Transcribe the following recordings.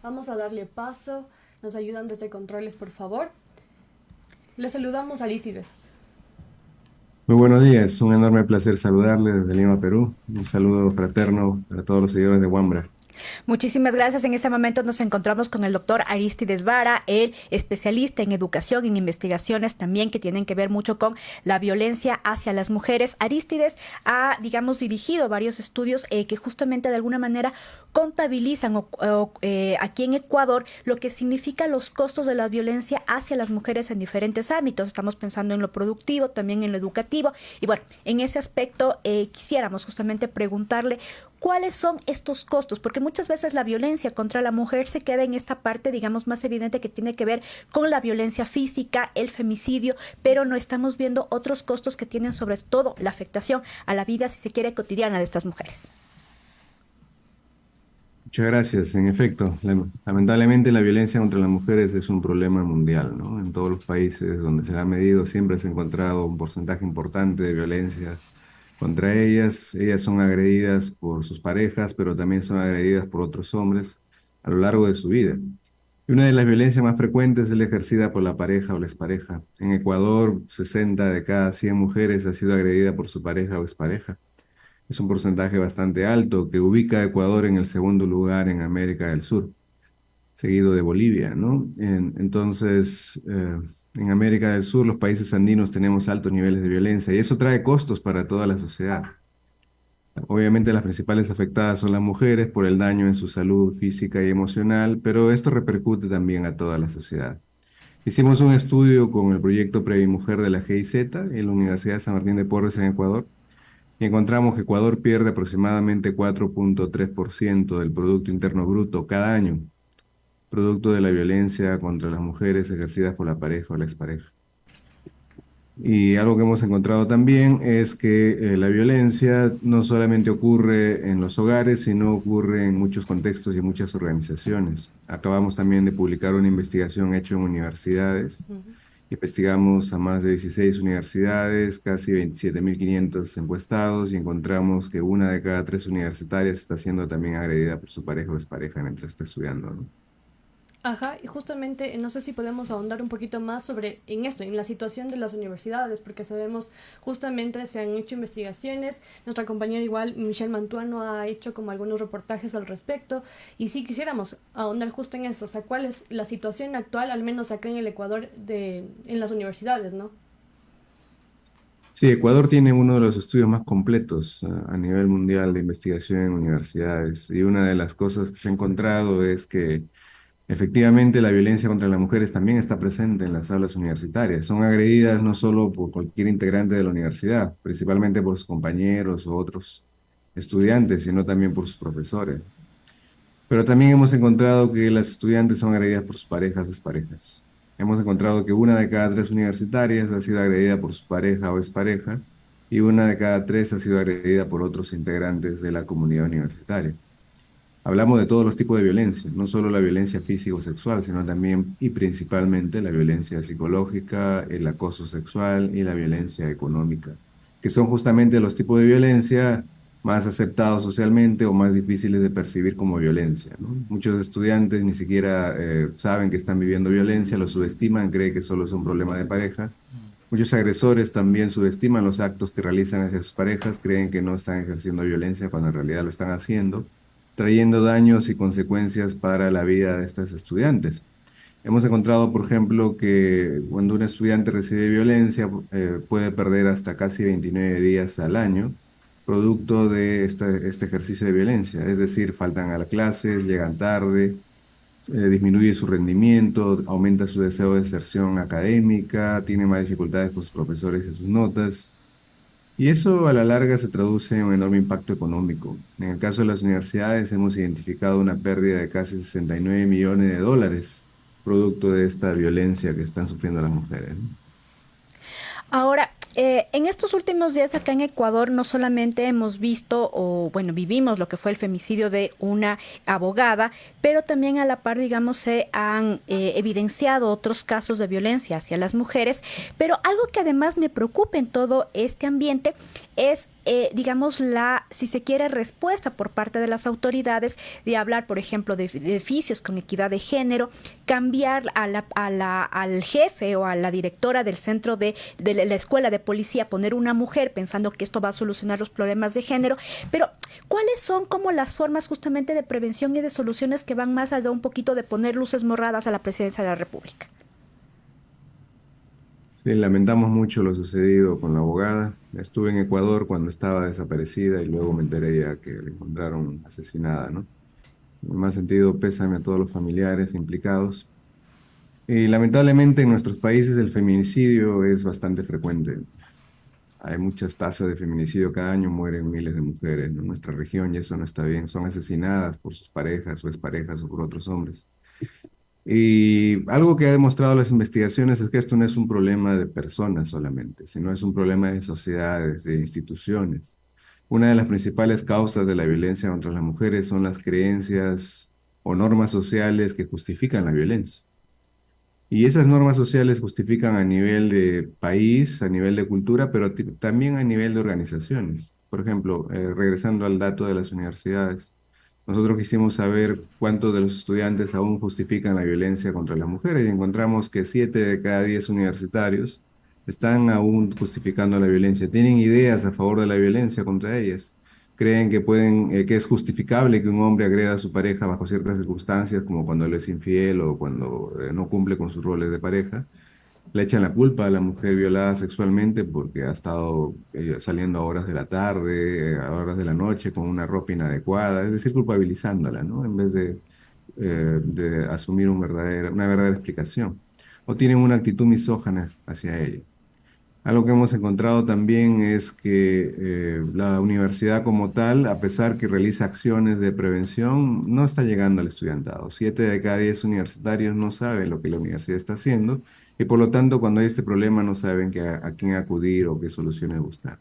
Vamos a darle paso. Nos ayudan desde controles, por favor. Les saludamos a Arístides. Muy buenos días, un enorme placer saludarle desde Lima, Perú. Un saludo fraterno para todos los seguidores de Wambra. Muchísimas gracias. En este momento nos encontramos con el doctor Arístides Vara, el especialista en educación, en investigaciones también que tienen que ver mucho con la violencia hacia las mujeres. Arístides ha, digamos, dirigido varios estudios que justamente de alguna manera contabilizan aquí en Ecuador lo que significa los costos de la violencia hacia las mujeres en diferentes ámbitos. Estamos pensando en lo productivo, también en lo educativo. Y bueno, en ese aspecto quisiéramos justamente preguntarle ¿cuáles son estos costos? Porque muchas veces la violencia contra la mujer se queda en esta parte, digamos, más evidente que tiene que ver con la violencia física, el femicidio, pero no estamos viendo otros costos que tienen sobre todo la afectación a la vida, si se quiere, cotidiana de estas mujeres. Muchas gracias. En efecto, lamentablemente la violencia contra las mujeres es un problema mundial, ¿no? En todos los países donde se ha medido siempre se ha encontrado un porcentaje importante de violencia contra ellas. Ellas son agredidas por sus parejas, pero también son agredidas por otros hombres a lo largo de su vida. Y una de las violencias más frecuentes es la ejercida por la pareja o la expareja. En Ecuador, 60 de cada 100 mujeres ha sido agredida por su pareja o expareja. Es un porcentaje bastante alto que ubica a Ecuador en el segundo lugar en América del Sur, seguido de Bolivia, ¿no? Entonces, en América del Sur, los países andinos tenemos altos niveles de violencia y eso trae costos para toda la sociedad. Obviamente las principales afectadas son las mujeres por el daño en su salud física y emocional, pero esto repercute también a toda la sociedad. Hicimos un estudio con el proyecto Previmujer de la GIZ en la Universidad de San Martín de Porres en Ecuador y encontramos que Ecuador pierde aproximadamente 4,3% del Producto Interno Bruto cada año, producto de la violencia contra las mujeres ejercidas por la pareja o la expareja. Y algo que hemos encontrado también es que la violencia no solamente ocurre en los hogares, sino ocurre en muchos contextos y en muchas organizaciones. Acabamos también de publicar una investigación hecha en universidades. Ujú. Investigamos a más de 16 universidades, casi 27.500 encuestados y encontramos que una de cada tres universitarias está siendo también agredida por su pareja o expareja mientras está estudiando, ¿no? Ajá, y justamente no sé si podemos ahondar un poquito más sobre en esto, en la situación de las universidades, porque sabemos justamente se han hecho investigaciones, nuestra compañera igual, Michelle Mantuano, ha hecho como algunos reportajes al respecto, y sí quisiéramos ahondar justo en eso, o sea, cuál es la situación actual, al menos acá en el Ecuador, en las universidades, ¿no? Sí, Ecuador tiene uno de los estudios más completos a nivel mundial de investigación en universidades y una de las cosas que se ha encontrado es que efectivamente la violencia contra las mujeres también está presente en las aulas universitarias. Son agredidas no solo por cualquier integrante de la universidad, principalmente por sus compañeros o otros estudiantes, sino también por sus profesores. Pero también hemos encontrado que las estudiantes son agredidas por sus parejas o exparejas. Hemos encontrado que una de cada tres universitarias ha sido agredida por su pareja o expareja y una de cada tres ha sido agredida por otros integrantes de la comunidad universitaria. Hablamos de todos los tipos de violencia, no solo la violencia física o sexual, sino también y principalmente la violencia psicológica, el acoso sexual y la violencia económica, que son justamente los tipos de violencia más aceptados socialmente o más difíciles de percibir como violencia, ¿no? Muchos estudiantes ni siquiera saben que están viviendo violencia, lo subestiman, creen que solo es un problema de pareja. Muchos agresores también subestiman los actos que realizan hacia sus parejas, creen que no están ejerciendo violencia cuando en realidad lo están haciendo, trayendo daños y consecuencias para la vida de estas estudiantes. Hemos encontrado, por ejemplo, que cuando un estudiante recibe violencia, puede perder hasta casi 29 días al año, producto de este ejercicio de violencia. Es decir, faltan a las clases, llegan tarde, disminuye su rendimiento, aumenta su deseo de deserción académica, tiene más dificultades con sus profesores y sus notas. Y eso a la larga se traduce en un enorme impacto económico. En el caso de las universidades hemos identificado una pérdida de casi 69 millones de dólares, producto de esta violencia que están sufriendo las mujeres, ¿no? Ahora, en estos últimos días acá en Ecuador no solamente hemos visto o bueno, vivimos lo que fue el femicidio de una abogada, pero también a la par, digamos, se han evidenciado otros casos de violencia hacia las mujeres, pero algo que además me preocupa en todo este ambiente es digamos, si se quiere, respuesta por parte de las autoridades de hablar, por ejemplo, de edificios con equidad de género, cambiar al jefe o a la directora del centro de la escuela de policía, poner una mujer pensando que esto va a solucionar los problemas de género. Pero, ¿cuáles son como las formas justamente de prevención y de soluciones que van más allá un poquito de poner luces morradas a la presidencia de la República? Sí, lamentamos mucho lo sucedido con la abogada. Estuve en Ecuador cuando estaba desaparecida y luego me enteré ya que la encontraron asesinada, ¿no? En más sentido, pésame a todos los familiares implicados. Y lamentablemente en nuestros países el feminicidio es bastante frecuente. Hay muchas tasas de feminicidio cada año, mueren miles de mujeres, ¿no? En nuestra región y eso no está bien. Son asesinadas por sus parejas o exparejas o por otros hombres. Y algo que ha demostrado las investigaciones es que esto no es un problema de personas solamente, sino es un problema de sociedades, de instituciones. Una de las principales causas de la violencia contra las mujeres son las creencias o normas sociales que justifican la violencia. Y esas normas sociales justifican a nivel de país, a nivel de cultura, pero también a nivel de organizaciones. Por ejemplo, regresando al dato de las universidades. Nosotros quisimos saber cuántos de los estudiantes aún justifican la violencia contra las mujeres y encontramos que 7 de cada 10 universitarios están aún justificando la violencia. Tienen ideas a favor de la violencia contra ellas. Creen que que es justificable que un hombre agreda a su pareja bajo ciertas circunstancias, como cuando él es infiel o cuando no cumple con sus roles de pareja. Le echan la culpa a la mujer violada sexualmente porque ha estado saliendo a horas de la tarde, a horas de la noche con una ropa inadecuada, es decir, culpabilizándola, ¿no? En vez de asumir una verdadera explicación. O tienen una actitud misógina hacia ella. Algo que hemos encontrado también es que la universidad como tal, a pesar que realiza acciones de prevención, no está llegando al estudiantado. 7 de cada 10 universitarios no saben lo que la universidad está haciendo y por lo tanto cuando hay este problema no saben a quién acudir o qué soluciones buscar.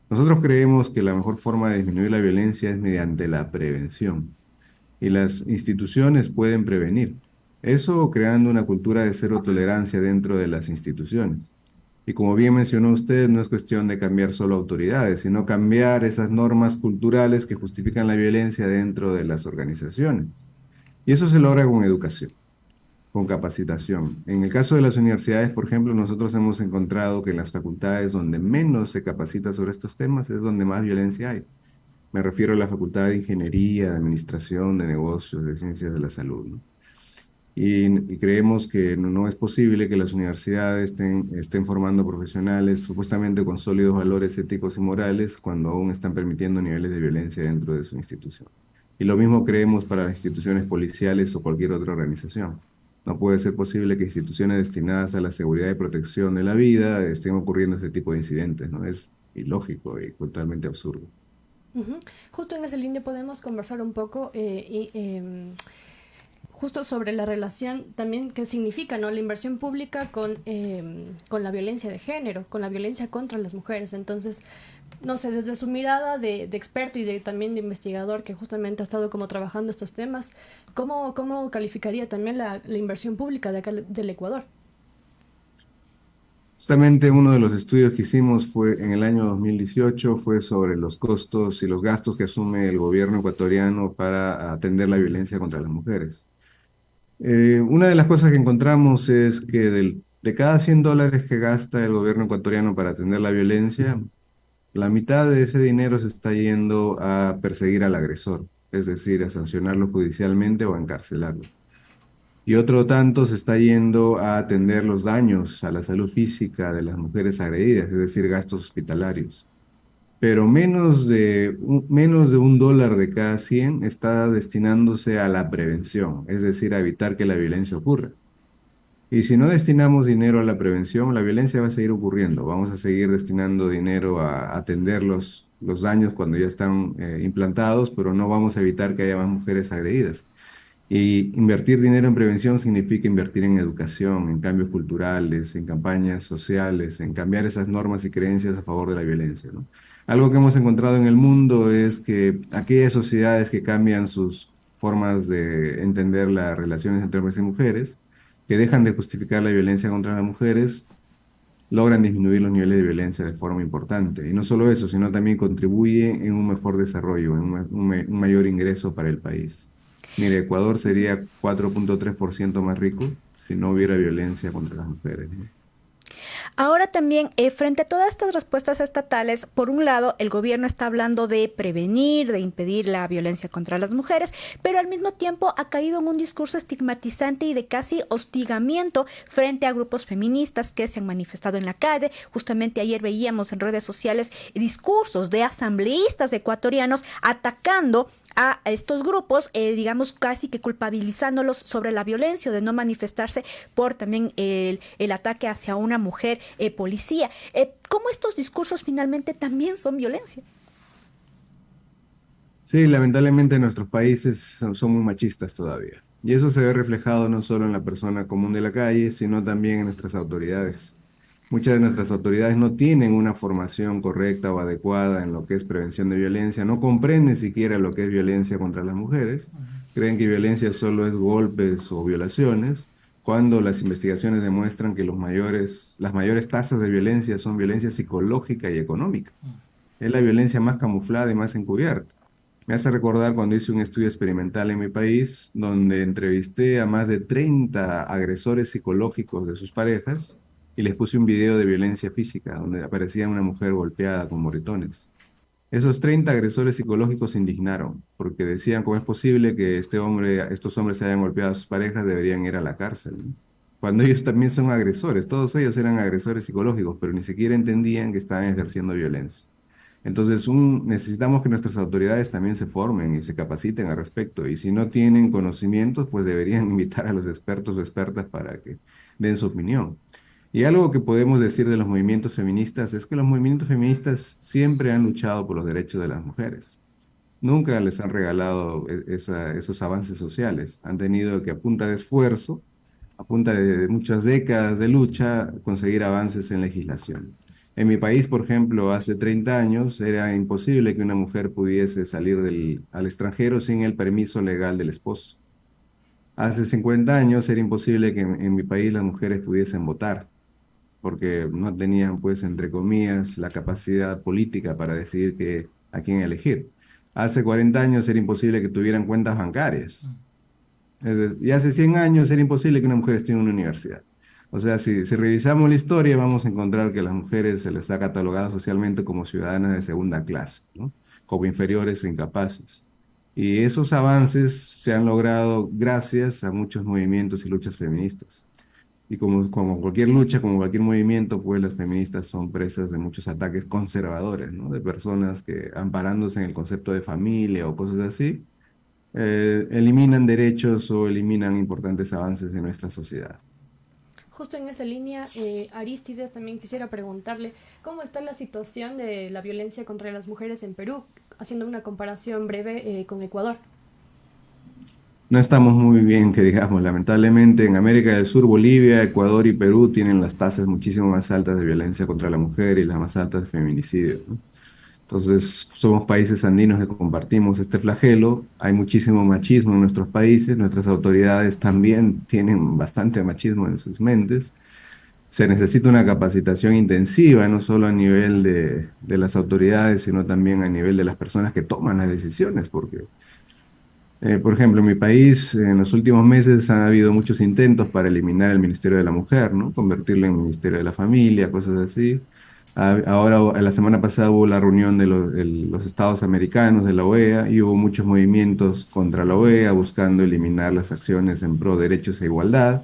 Nosotros creemos que la mejor forma de disminuir la violencia es mediante la prevención y las instituciones pueden prevenir. Eso creando una cultura de cero tolerancia dentro de las instituciones. Y como bien mencionó usted, no es cuestión de cambiar solo autoridades, sino cambiar esas normas culturales que justifican la violencia dentro de las organizaciones. Y eso se logra con educación, con capacitación. En el caso de las universidades, por ejemplo, nosotros hemos encontrado que en las facultades donde menos se capacita sobre estos temas es donde más violencia hay. Me refiero a la Facultad de Ingeniería, de Administración, de Negocios, de Ciencias de la Salud, ¿no? Y creemos que no es posible que las universidades estén formando profesionales supuestamente con sólidos valores éticos y morales cuando aún están permitiendo niveles de violencia dentro de su institución. Y lo mismo creemos para las instituciones policiales o cualquier otra organización. No puede ser posible que instituciones destinadas a la seguridad y protección de la vida estén ocurriendo este tipo de incidentes, ¿no? Es ilógico y totalmente absurdo. Justo en ese línea podemos conversar un poco justo sobre la relación también que significa, ¿no?, la inversión pública con la violencia de género, con la violencia contra las mujeres. Entonces, no sé, desde su mirada de experto y también de investigador que justamente ha estado como trabajando estos temas, ¿cómo calificaría también la inversión pública de acá del Ecuador? Justamente uno de los estudios que hicimos fue en el año 2018, fue sobre los costos y los gastos que asume el gobierno ecuatoriano para atender la violencia contra las mujeres. Una de las cosas que encontramos es que de cada $100 que gasta el gobierno ecuatoriano para atender la violencia, la mitad de ese dinero se está yendo a perseguir al agresor, es decir, a sancionarlo judicialmente o a encarcelarlo. Y otro tanto se está yendo a atender los daños a la salud física de las mujeres agredidas, es decir, gastos hospitalarios. Pero menos de $1 de cada 100 está destinándose a la prevención, es decir, a evitar que la violencia ocurra. Y si no destinamos dinero a la prevención, la violencia va a seguir ocurriendo. Vamos a seguir destinando dinero a atender los daños cuando ya están implantados, pero no vamos a evitar que haya más mujeres agredidas. Y invertir dinero en prevención significa invertir en educación, en cambios culturales, en campañas sociales, en cambiar esas normas y creencias a favor de la violencia, ¿no? Algo que hemos encontrado en el mundo es que aquellas sociedades que cambian sus formas de entender las relaciones entre hombres y mujeres, que dejan de justificar la violencia contra las mujeres, logran disminuir los niveles de violencia de forma importante. Y no solo eso, sino también contribuye en un mejor desarrollo, en un mayor ingreso para el país. Mire, Ecuador sería 4.3% más rico si no hubiera violencia contra las mujeres, ¿no? Ahora también, frente a todas estas respuestas estatales, por un lado, el gobierno está hablando de prevenir, de impedir la violencia contra las mujeres, pero al mismo tiempo ha caído en un discurso estigmatizante y de casi hostigamiento frente a grupos feministas que se han manifestado en la calle. Justamente ayer veíamos en redes sociales discursos de asambleístas ecuatorianos atacando a estos grupos, digamos casi que culpabilizándolos sobre la violencia o de no manifestarse por también el ataque hacia una mujer policía. ¿Cómo estos discursos finalmente también son violencia? Sí, lamentablemente nuestros países son muy machistas todavía. Y eso se ve reflejado no solo en la persona común de la calle, sino también en nuestras autoridades. Muchas de nuestras autoridades no tienen una formación correcta o adecuada en lo que es prevención de violencia, no comprenden siquiera lo que es violencia contra las mujeres, creen que violencia solo es golpes o violaciones, cuando las investigaciones demuestran que las mayores tasas de violencia son violencia psicológica y económica. Es la violencia más camuflada y más encubierta. Me hace recordar cuando hice un estudio experimental en mi país, donde entrevisté a más de 30 agresores psicológicos de sus parejas y les puse un video de violencia física, donde aparecía una mujer golpeada con moretones. Esos 30 agresores psicológicos se indignaron, porque decían cómo es posible que estos hombres se hayan golpeado a sus parejas, deberían ir a la cárcel, ¿no? Cuando ellos también son agresores, todos ellos eran agresores psicológicos, pero ni siquiera entendían que estaban ejerciendo violencia. Entonces, necesitamos que nuestras autoridades también se formen y se capaciten al respecto. Y si no tienen conocimientos, pues deberían invitar a los expertos o expertas para que den su opinión. Y algo que podemos decir de los movimientos feministas es que los movimientos feministas siempre han luchado por los derechos de las mujeres. Nunca les han regalado esos avances sociales. Han tenido que, a punta de esfuerzo, a punta de muchas décadas de lucha, conseguir avances en legislación. En mi país, por ejemplo, hace 30 años era imposible que una mujer pudiese salir al extranjero sin el permiso legal del esposo. Hace 50 años era imposible que en mi país las mujeres pudiesen votar, porque no tenían, pues, entre comillas, la capacidad política para decidir a quién elegir. Hace 40 años era imposible que tuvieran cuentas bancarias. Y hace 100 años era imposible que una mujer esté en una universidad. O sea, si revisamos la historia, vamos a encontrar que a las mujeres se les ha catalogado socialmente como ciudadanas de segunda clase, ¿no? Como inferiores o incapaces. Y esos avances se han logrado gracias a muchos movimientos y luchas feministas. Y como cualquier lucha, como cualquier movimiento, pues las feministas son presas de muchos ataques conservadores, ¿no? De personas que, amparándose en el concepto de familia o cosas así, eliminan derechos o eliminan importantes avances de nuestra sociedad. Justo en esa línea, Arístides, también quisiera preguntarle cómo está la situación de la violencia contra las mujeres en Perú, haciendo una comparación breve con Ecuador. No estamos muy bien, que digamos, lamentablemente en América del Sur, Bolivia, Ecuador y Perú tienen las tasas muchísimo más altas de violencia contra la mujer y las más altas de feminicidio, ¿no? Entonces, somos países andinos que compartimos este flagelo, hay muchísimo machismo en nuestros países, nuestras autoridades también tienen bastante machismo en sus mentes. Se necesita una capacitación intensiva, no solo a nivel de las autoridades, sino también a nivel de las personas que toman las decisiones, porque por ejemplo, en mi país, en los últimos meses han habido muchos intentos para eliminar el Ministerio de la Mujer, ¿no? Convertirlo en Ministerio de la Familia, cosas así. Ahora, la semana pasada hubo la reunión de los estados americanos de la OEA y hubo muchos movimientos contra la OEA buscando eliminar las acciones en pro de derechos e igualdad.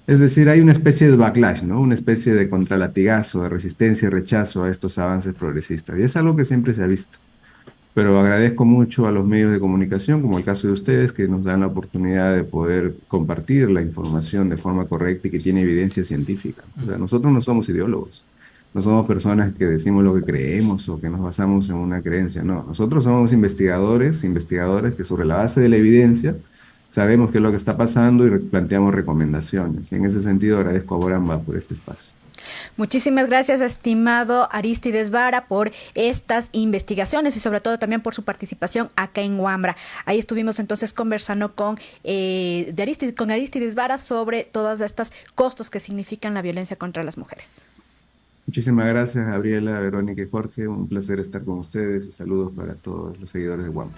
Es decir, hay una especie de backlash, ¿no? Una especie de contralatigazo, de resistencia y rechazo a estos avances progresistas. Y es algo que siempre se ha visto. Pero agradezco mucho a los medios de comunicación, como el caso de ustedes, que nos dan la oportunidad de poder compartir la información de forma correcta y que tiene evidencia científica. O sea, nosotros no somos ideólogos, no somos personas que decimos lo que creemos o que nos basamos en una creencia, no. Nosotros somos investigadores que sobre la base de la evidencia sabemos qué es lo que está pasando y planteamos recomendaciones. Y en ese sentido agradezco a Boramba por este espacio. Muchísimas gracias, estimado Arístides Vara, por estas investigaciones y sobre todo también por su participación acá en Wambra. Ahí estuvimos entonces conversando con Arístides Vara sobre todos estos costos que significan la violencia contra las mujeres. Muchísimas gracias, Gabriela, Verónica y Jorge. Un placer estar con ustedes y saludos para todos los seguidores de WAM.